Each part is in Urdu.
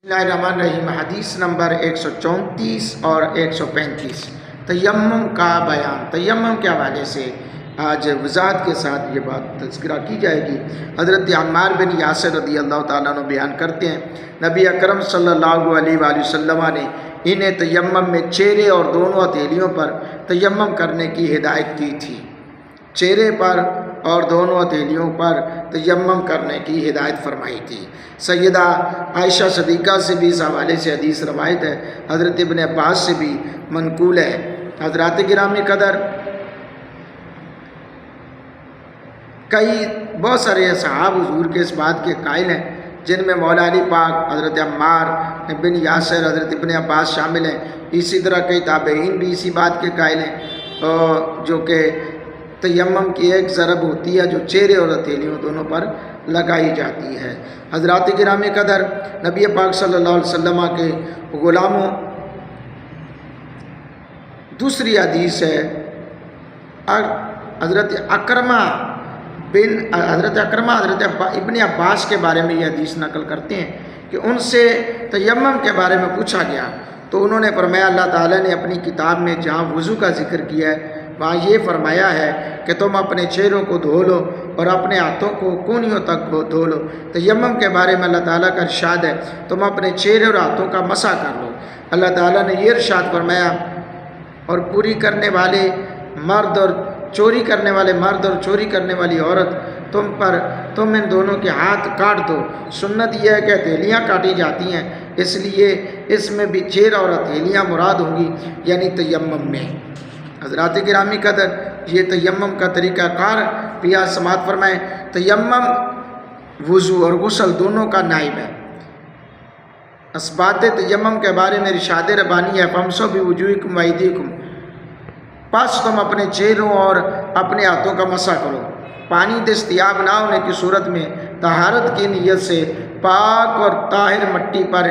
بسم اللہ الرحمن الرحیم۔ حدیث نمبر 134 اور 135 تیمم کا بیان۔ تیمم کے حوالے سے آج وضاحت کے ساتھ یہ بات تذکرہ کی جائے گی۔ حضرت عمار بن یاسر رضی اللہ تعالیٰ عنہ بیان کرتے ہیں، نبی اکرم صلی اللہ علیہ وآلہ وسلم نے انہیں تیمم میں چہرے اور دونوں ہتھیلیوں پر تیمم کرنے کی ہدایت کی تھی۔ چہرے پر اور دونوں ہتھیلیوں پر تیمم کرنے کی ہدایت فرمائی تھی۔ سیدہ عائشہ صدیقہ سے بھی اس حوالے سے حدیث روایت ہے، حضرت ابن عباس سے بھی منقول ہے۔ حضرات گرامی قدر، بہت سارے اصحاب حضور کے اس بات کے قائل ہیں، جن میں مولا علی پاک، حضرت عمار بن یاسر، حضرت ابن عباس شامل ہیں۔ اسی طرح کئی تابعین بھی اسی بات کے قائل ہیں، جو کہ تیمم کی ایک ضرب ہوتی ہے جو چہرے اور ہتھیلیوں دونوں پر لگائی جاتی ہے۔ حضرات گرامی قدر، نبی پاک صلی اللہ علیہ وسلم کے غلاموں، دوسری حدیث ہے، حضرت اکرمہ حضرت ابن عباس کے بارے میں یہ حدیث نقل کرتے ہیں کہ ان سے تیمم کے بارے میں پوچھا گیا تو انہوں نے فرمایا، اللہ تعالیٰ نے اپنی کتاب میں جہاں وضو کا ذکر کیا ہے وہاں یہ فرمایا ہے کہ تم اپنے چہروں کو دھو لو اور اپنے ہاتھوں کو کونیوں تک دھو لو۔ تیمم کے بارے میں اللہ تعالیٰ کا ارشاد ہے، تم اپنے چہرے اور ہاتھوں کا مسح کر لو۔ اللہ تعالیٰ نے یہ ارشاد فرمایا، اور پوری کرنے والے مرد اور چوری کرنے والے مرد اور چوری کرنے والی عورت تم ان دونوں کے ہاتھ کاٹ دو۔ سنت یہ ہے کہ ہتھیلیاں کاٹی جاتی ہیں، اس لیے اس میں بھی چہرہ اور ہتھیلیاں مراد ہوں گی، یعنی تیمم میں۔ حضرات گرامی قدر، یہ تیمم کا طریقہ کار بھی سماعت فرمائیں۔ تیمم وضو اور غسل دونوں کا نائب ہے۔ اسبات تیمم کے بارے میں ارشاد ربانی ہے، فَامْسَحُوا بِوُجُوهِكُمْ وَأَيْدِيكُمْ، پس تم اپنے چہروں اور اپنے ہاتھوں کا مسح کرو۔ پانی دستیاب نہ ہونے کی صورت میں طہارت کی نیت سے پاک اور طاہر مٹی پر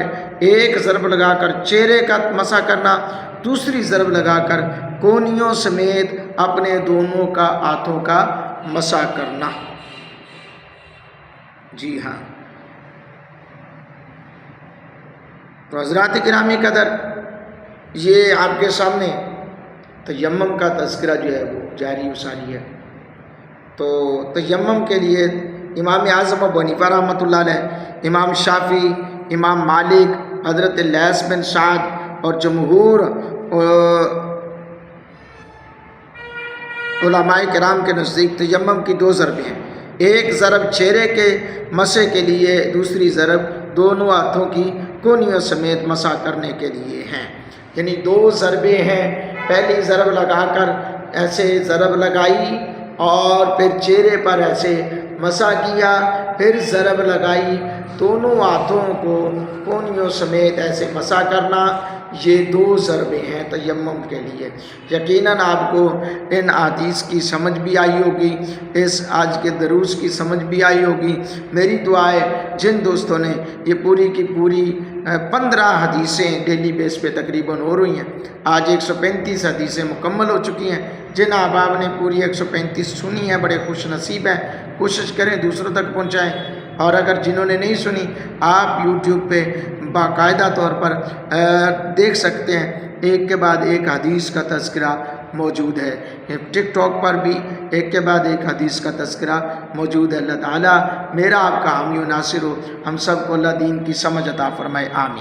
ایک ضرب لگا کر چہرے کا مسح کرنا، دوسری ضرب لگا کر کونیوں سمیت اپنے دونوں کا ہاتھوں کا مسح کرنا۔ جی ہاں، تو حضرات گرامی قدر، یہ آپ کے سامنے تیمم کا تذکرہ جو ہے وہ جاری و ساری ہے۔ تو تیمم کے لیے امام اعظم ابو حنیفہ رحمۃ اللہ علیہ، امام شافعی، امام مالک، حضرت لیث بن سعد اور جمہور علماء کرام کے نزدیک تیمم کی دو ضربیں ہیں، ایک ضرب چہرے کے مسح کے لیے، دوسری ضرب دونوں ہاتھوں کی کونیوں سمیت مسح کرنے کے لیے ہیں۔ یعنی دو ضربیں ہیں، پہلی ضرب لگا کر ایسے ضرب لگائی اور پھر چہرے پر ایسے مسح کیا، پھر ضرب لگائی، دونوں ہاتھوں کو کونیوں سمیت ایسے مسح کرنا، یہ دو ضربیں ہیں تیمم کے لیے۔ یقیناً آپ کو ان حدیث کی سمجھ بھی آئی ہوگی، اس آج کے دروس کی سمجھ بھی آئی ہوگی۔ میری دعا ہے جن دوستوں نے یہ پوری کی پوری 15 حدیثیں ڈیلی بیس پہ تقریباً ہو رہی ہیں، آج 135 حدیثیں مکمل ہو چکی ہیں۔ جن احباب نے پوری 135 سنی ہیں بڑے خوش نصیب ہیں، کوشش کریں دوسروں تک پہنچائیں، اور اگر جنہوں نے نہیں سنی، آپ یوٹیوب پہ باقاعدہ طور پر دیکھ سکتے ہیں، ایک کے بعد ایک حدیث کا تذکرہ موجود ہے۔ ٹک ٹاک پر بھی ایک کے بعد ایک حدیث کا تذکرہ موجود ہے۔ اللہ تعالیٰ میرا آپ کا حامی و ناصر ہو، ہم سب کو اللہ دین کی سمجھ عطا فرمائے، آمین۔